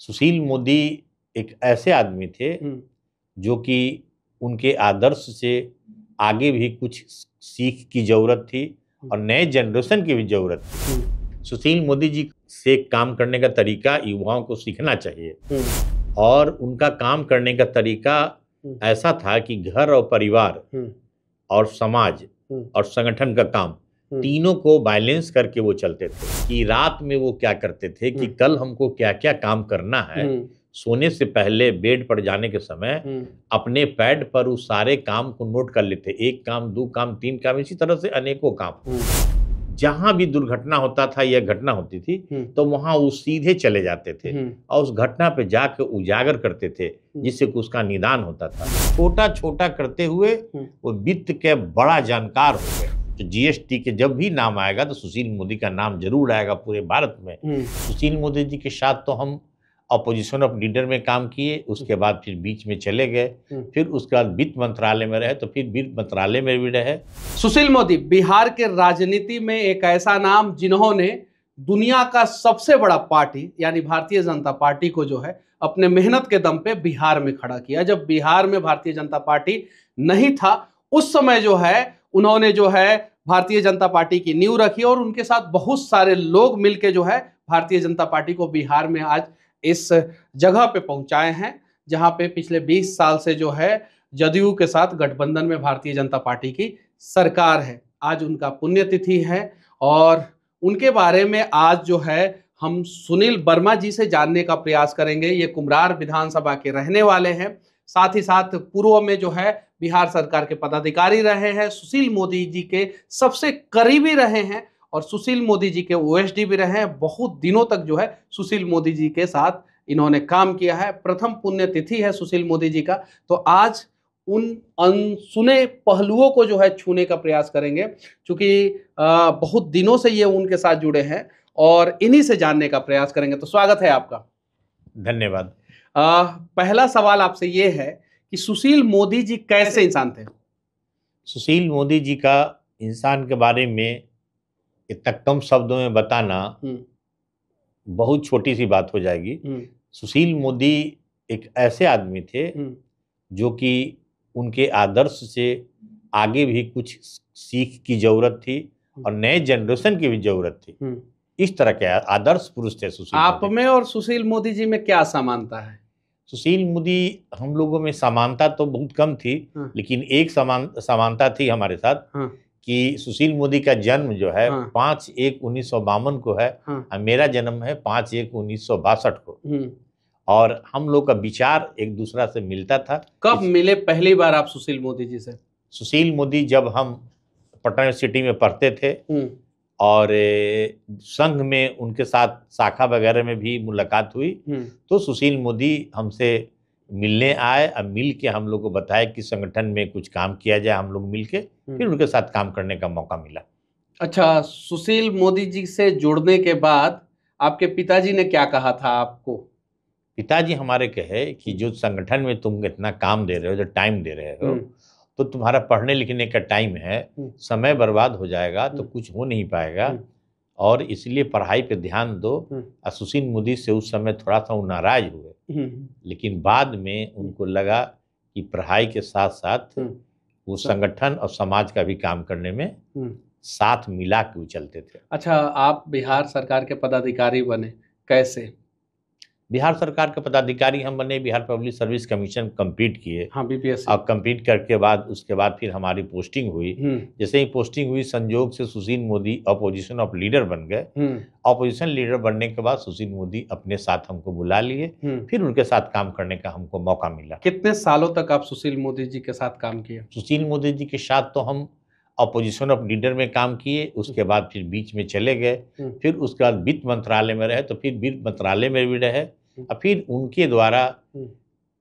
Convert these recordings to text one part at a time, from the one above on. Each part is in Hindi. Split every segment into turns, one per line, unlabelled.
सुशील मोदी एक ऐसे आदमी थे जो कि उनके आदर्श से आगे भी कुछ सीख की जरूरत थी और नए जनरेशन की भी जरूरत थी। सुशील मोदी जी से काम करने का तरीका युवाओं को सीखना चाहिए और उनका काम करने का तरीका ऐसा था कि घर और परिवार और समाज और संगठन का काम तीनों को बैलेंस करके वो चलते थे। कि रात में वो क्या करते थे कि कल हमको क्या क्या काम करना है, सोने से पहले बेड पर जाने के समय अपने पैड पर उस सारे काम को नोट कर लेते। एक काम, दो काम, तीन काम, इसी तरह से अनेकों काम। जहां भी दुर्घटना होता था या घटना होती थी तो वहां वो सीधे चले जाते थे और उस घटना पे जाकर उजागर करते थे जिससे कि उसका निदान होता था। छोटा छोटा करते हुए वो वित्त के बड़ा जानकार हो गए। तो जीएसटी के जब भी नाम आएगा तो सुशील मोदी का नाम जरूर आएगा पूरे भारत में। सुशील मोदी जी के साथ तो हम अपोजिशन ऑफ लीडर में काम किए, उसके बाद फिर बीच में चले गए, फिर उसके बाद वित्त मंत्रालय में रहे, तो फिर वित्त मंत्रालय में भी रहे।
सुशील मोदी बिहार के राजनीति में एक ऐसा नाम जिन्होंने दुनिया का सबसे बड़ा पार्टी यानी भारतीय जनता पार्टी को जो है अपने मेहनत के दम पे बिहार में खड़ा किया। जब बिहार में भारतीय जनता पार्टी नहीं था उस समय जो है उन्होंने जो है भारतीय जनता पार्टी की नींव रखी और उनके साथ बहुत सारे लोग मिलकर जो है भारतीय जनता पार्टी को बिहार में आज इस जगह पे पहुंचाए हैं जहां पे पिछले 20 साल से जो है जदयू के साथ गठबंधन में भारतीय जनता पार्टी की सरकार है। आज उनका पुण्यतिथि है और उनके बारे में आज जो है हम सुनील वर्मा जी से जानने का प्रयास करेंगे। ये कुम्हरार विधानसभा के रहने वाले हैं, साथ ही साथ पूर्व में जो है बिहार सरकार के पदाधिकारी रहे हैं, सुशील मोदी जी के सबसे करीबी रहे हैं और सुशील मोदी जी के ओएसडी भी रहे हैं। बहुत दिनों तक जो है सुशील मोदी जी के साथ इन्होंने काम किया है। प्रथम पुण्यतिथि है सुशील मोदी जी का, तो आज उन अनसुने पहलुओं को जो है छूने का प्रयास करेंगे क्योंकि बहुत दिनों से ये उनके साथ जुड़े हैं और इन्हीं से जानने का प्रयास करेंगे। तो स्वागत है आपका।
धन्यवाद।
पहला सवाल आपसे ये है कि सुशील मोदी जी कैसे इंसान थे?
सुशील मोदी जी का इंसान के बारे में इतना कम शब्दों में बताना बहुत छोटी सी बात हो जाएगी। सुशील मोदी एक ऐसे आदमी थे जो कि उनके आदर्श से आगे भी कुछ सीख की जरूरत थी और नए जनरेशन की भी जरूरत थी। इस तरह के आदर्श पुरुष थे सुशील।
आप में और सुशील मोदी जी में क्या समानता है?
सुशील मोदी हम लोगों में समानता तो बहुत कम थी, लेकिन एक समानता थी हमारे साथ कि सुशील मोदी का जन्म जो है 5/1/1952 को है और मेरा जन्म है 5/1/1962 को और हम लोग का विचार एक दूसरा से मिलता था।
कब मिले पहली बार आप सुशील मोदी जी से?
सुशील मोदी जब हम पटना यूनिवर्सिटी में पढ़ते थे और संघ में उनके साथ शाखा वगैरह में भी मुलाकात हुई तो सुशील मोदी हमसे मिलने आए और मिल के हम लोग को बताया कि संगठन में कुछ काम किया जाए। हम लोग मिल के फिर उनके साथ काम करने का मौका मिला।
अच्छा, सुशील मोदी जी से जुड़ने के बाद आपके पिताजी ने क्या कहा था आपको?
पिताजी हमारे कहे कि जो संगठन में तुम इतना काम दे रहे हो, जो टाइम दे रहे हो, तो तुम्हारा पढ़ने लिखने का टाइम है, समय बर्बाद हो जाएगा तो कुछ हो नहीं पाएगा और इसलिए पढ़ाई पे ध्यान दो। सुशील मोदी से उस समय थोड़ा सा वो नाराज हुए, लेकिन बाद में उनको लगा कि पढ़ाई के साथ साथ वो संगठन और समाज का भी काम करने में साथ मिला के चलते थे।
अच्छा, आप बिहार सरकार के पदाधिकारी बने, कैसे?
बिहार सरकार के पदाधिकारी हम बने, Bihar public service commission complete किए।
हाँ, बीपीएससी।
और कंप्लीट करके बाद उसके बाद फिर हमारी पोस्टिंग हुई। जैसे ही पोस्टिंग हुई संजोग से Sushil Modi opposition of leader बन गए। अपोजिशन लीडर बनने के बाद सुशील मोदी अपने साथ हमको बुला लिए, फिर उनके साथ काम करने का हमको मौका मिला।
कितने सालों तक आप सुशील मोदी जी के साथ काम किए?
सुशील मोदी जी के साथ तो हम अपोजिशन ऑफ लीडर में काम किए, उसके बाद फिर बीच में चले गए, फिर उसके बाद वित्त मंत्रालय में रहे, तो फिर वित्त मंत्रालय में भी रहे और फिर उनके द्वारा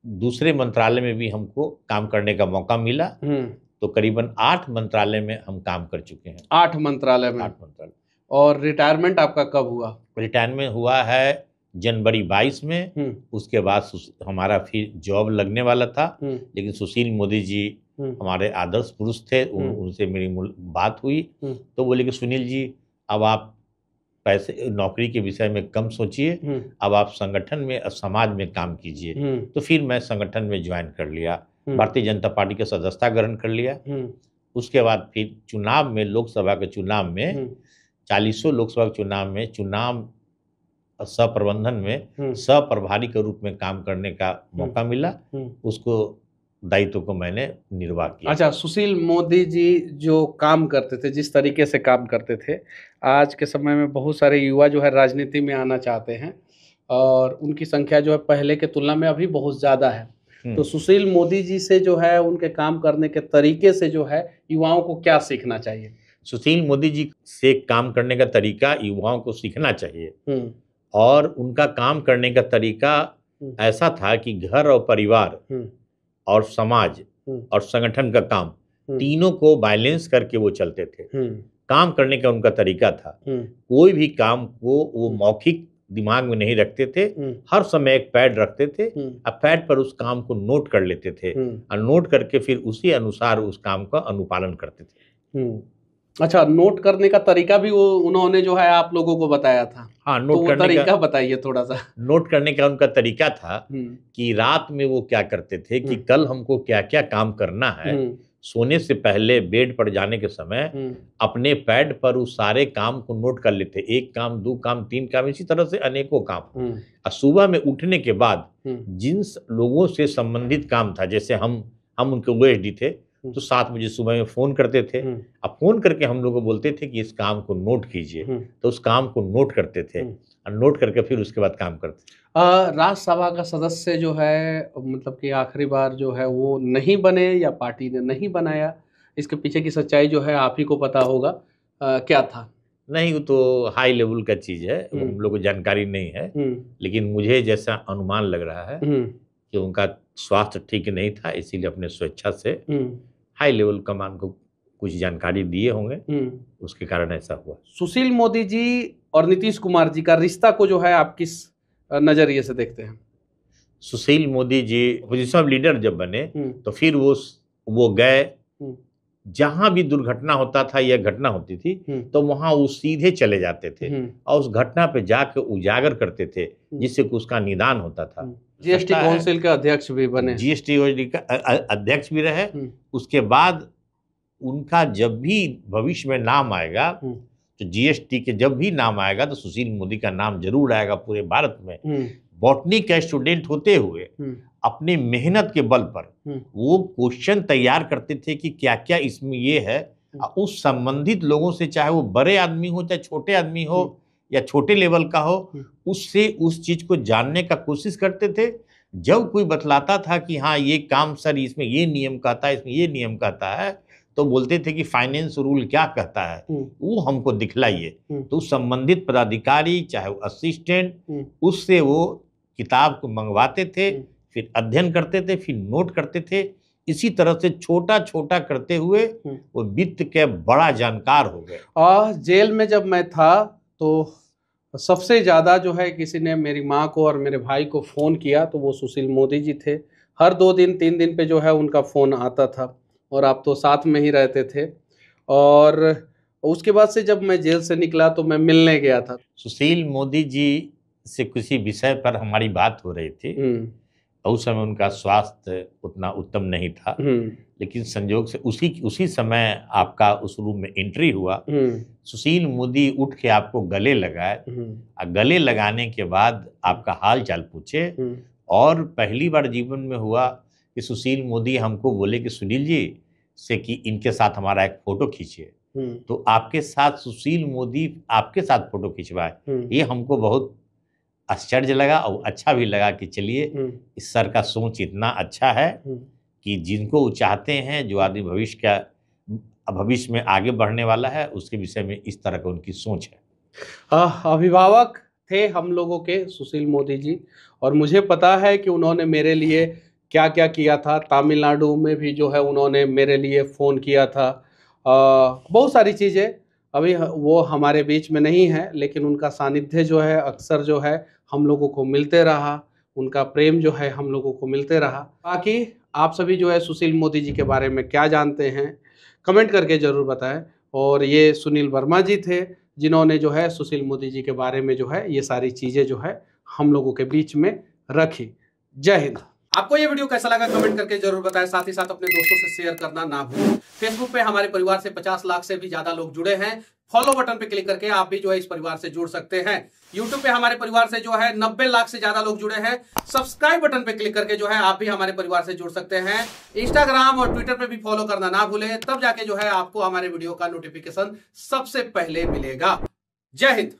दूसरे मंत्रालय में भी हमको काम करने का मौका मिला। तो करीबन 8 मंत्रालय में हम काम कर चुके हैं।
8 मंत्रालय में?
8 मंत्रालय।
और रिटायरमेंट आपका कब हुआ?
रिटायरमेंट हुआ है जनवरी 22 में। उसके बाद हमारा फिर जॉब लगने वाला था, लेकिन सुशील मोदी जी हमारे आदर्श पुरुष थे, उनसे मेरी बात हुई तो बोले कि सुनील जी अब आप पैसे नौकरी के विषय में कम सोचिए, अब आप संगठन में और समाज में काम कीजिए। तो फिर मैं संगठन में ज्वाइन कर लिया, भारतीय जनता पार्टी का सदस्यता ग्रहण कर लिया। उसके बाद फिर चुनाव में, लोकसभा के चुनाव में, 40 लोकसभा के चुनाव में, चुनाव सह-प्रबंधन में सह-प्रभारी के रूप में काम करने का मौका मिला। उसको दायित्व को मैंने निर्वाह किया।
अच्छा, सुशील मोदी जी जो काम करते थे, जिस तरीके से काम करते थे, आज के समय में बहुत सारे युवा जो है राजनीति में आना चाहते हैं और उनकी संख्या जो है पहले के तुलना में अभी बहुत ज़्यादा है। तो सुशील मोदी जी से जो है, उनके काम करने के तरीके से जो है, युवाओं को क्या सीखना चाहिए?
सुशील मोदी जी से काम करने का तरीका युवाओं को सीखना चाहिए। और उनका काम करने का तरीका ऐसा था कि घर और परिवार और समाज और संगठन का काम, तीनों को बैलेंस करके वो चलते थे। काम करने का उनका तरीका था, कोई भी काम को वो मौखिक दिमाग में नहीं रखते थे, हर समय एक पैड रखते थे और पैड पर उस काम को नोट कर लेते थे और नोट करके फिर उसी अनुसार उस काम का अनुपालन करते थे।
अच्छा, नोट करने का तरीका भी वो उन्होंने जो है आप लोगों को बताया था?
हाँ, नोट करने
तरीका बताइए थोड़ा सा।
नोट करने का उनका तरीका था कि रात में वो क्या करते थे कि कल हमको क्या क्या काम करना है, सोने से पहले बेड पर जाने के समय अपने पैड पर उस सारे काम को नोट कर लेते। 1 काम, 2 काम, 3 काम, इसी तरह से अनेकों काम। और सुबह में उठने के बाद जिन लोगों से संबंधित काम था, जैसे हम उनके ओएसडी थे, तो 7 बजे सुबह में फ़ोन करते थे। अब फ़ोन करके हम लोग को बोलते थे कि इस काम को नोट कीजिए, तो उस काम को नोट करते थे और नोट करके फिर उसके बाद काम करते थे।
राज्यसभा का सदस्य जो है, मतलब कि आखिरी बार जो है वो नहीं बने या पार्टी ने नहीं बनाया, इसके पीछे की सच्चाई जो है आप ही को पता होगा। क्या था?
नहीं, वो तो हाई लेवल का चीज़ है, हम लोग को जानकारी नहीं है। लेकिन मुझे जैसा अनुमान लग रहा है कि उनका स्वास्थ्य ठीक नहीं था, इसीलिए अपने स्वेच्छा से हाई लेवल कमान को कुछ जानकारी दिए होंगे, उसके कारण ऐसा हुआ।
सुशील मोदी जी और नीतीश कुमार जी का रिश्ता को जो है आप किस नजरिए से देखते हैं?
सुशील मोदी जी पोजीशन लीडर जब बने तो फिर वो गए, जहां भी दुर्घटना होता था या घटना होती थी तो वहां वो सीधे चले जाते थे और उस घटना पे जाकर उजागर करते थे, जिससे कि उसका निदान होता था।
जीएसटी काउंसिल के अध्यक्ष भी बने,
जीएसटी का अध्यक्ष भी रहे। उसके बाद उनका जब भी भविष्य में नाम आएगा, तो जीएसटी के जब भी नाम आएगा तो सुशील मोदी का नाम जरूर आएगा पूरे भारत में। बॉटनी का स्टूडेंट होते हुए अपने मेहनत के बल पर वो क्वेश्चन तैयार करते थे कि क्या क्या इसमें ये है, उस संबंधित लोगों से, चाहे वो बड़े आदमी हो चाहे छोटे आदमी हो या छोटे लेवल का हो, उससे उस चीज को जानने का कोशिश करते थे। जब कोई बतलाता था कि हाँ ये काम सर इसमें ये नियम कहता है, इसमें ये नियम कहता है, तो बोलते थे कि फाइनेंस रूल क्या कहता है वो हमको दिखलाइए। तो संबंधित पदाधिकारी चाहे वो असिस्टेंट, उससे वो किताब को मंगवाते थे, फिर अध्ययन करते थे, फिर नोट करते थे। इसी तरह से छोटा छोटा करते हुए वो वित्त के बड़ा जानकार हो गए।
जेल में जब मैं था तो सबसे ज़्यादा जो है किसी ने मेरी माँ को और मेरे भाई को फ़ोन किया तो वो सुशील मोदी जी थे। हर 2 दिन 3 दिन पे जो है उनका फ़ोन आता था और आप तो साथ में ही रहते थे। और उसके बाद से जब मैं जेल से निकला तो मैं मिलने गया था।
सुशील मोदी जी से किसी विषय पर हमारी बात हो रही थी, उस समय उनका स्वास्थ्य उतना उत्तम नहीं था, लेकिन संयोग से उसी समय आपका उस रूम में एंट्री हुआ। सुशील मोदी उठ के आपको गले लगाए और गले लगाने के बाद आपका हाल चाल पूछे। और पहली बार जीवन में हुआ कि सुशील मोदी हमको बोले कि सुनील जी से कि इनके साथ हमारा एक फोटो खींचिए। तो आपके साथ सुशील मोदी आपके साथ फोटो खिंचवाए, ये हमको बहुत आश्चर्य लगा और अच्छा भी लगा कि चलिए इस सर का सोच इतना अच्छा है कि जिनको वो चाहते हैं, जो आदमी भविष्य में आगे बढ़ने वाला है, उसके विषय में इस तरह का उनकी सोच है।
अभिभावक थे हम लोगों के सुशील मोदी जी, और मुझे पता है कि उन्होंने मेरे लिए क्या क्या किया था। तमिलनाडु में भी जो है उन्होंने मेरे लिए फ़ोन किया था। बहुत सारी चीज़ें, अभी वो हमारे बीच में नहीं है, लेकिन उनका सानिध्य जो है अक्सर जो है हम लोगों को मिलते रहा, उनका प्रेम जो है हम लोगों को मिलते रहा। बाकी आप सभी जो है सुशील मोदी जी के बारे में क्या जानते हैं, कमेंट करके ज़रूर बताएं। और ये सुनील वर्मा जी थे जिन्होंने जो है सुशील मोदी जी के बारे में जो है ये सारी चीजें जो है हम लोगों के बीच में रखी। जय हिंद। आपको ये वीडियो कैसा लगा कमेंट करके जरूर बताएं, साथ ही साथ अपने दोस्तों से शेयर करना ना भूलें। फेसबुक पे हमारे परिवार से 50 लाख से भी ज्यादा लोग जुड़े हैं, फॉलो बटन पे क्लिक करके आप भी जो है इस परिवार से जुड़ सकते हैं। यूट्यूब पे हमारे परिवार से जो है 90 लाख से ज्यादा लोग जुड़े हैं, सब्सक्राइब बटन पे क्लिक करके जो है आप भी हमारे परिवार से जुड़ सकते हैं। इंस्टाग्राम और ट्विटर पे भी फॉलो करना ना भूलें, तब जाके जो है आपको हमारे वीडियो का नोटिफिकेशन सबसे पहले मिलेगा। जय हिंद।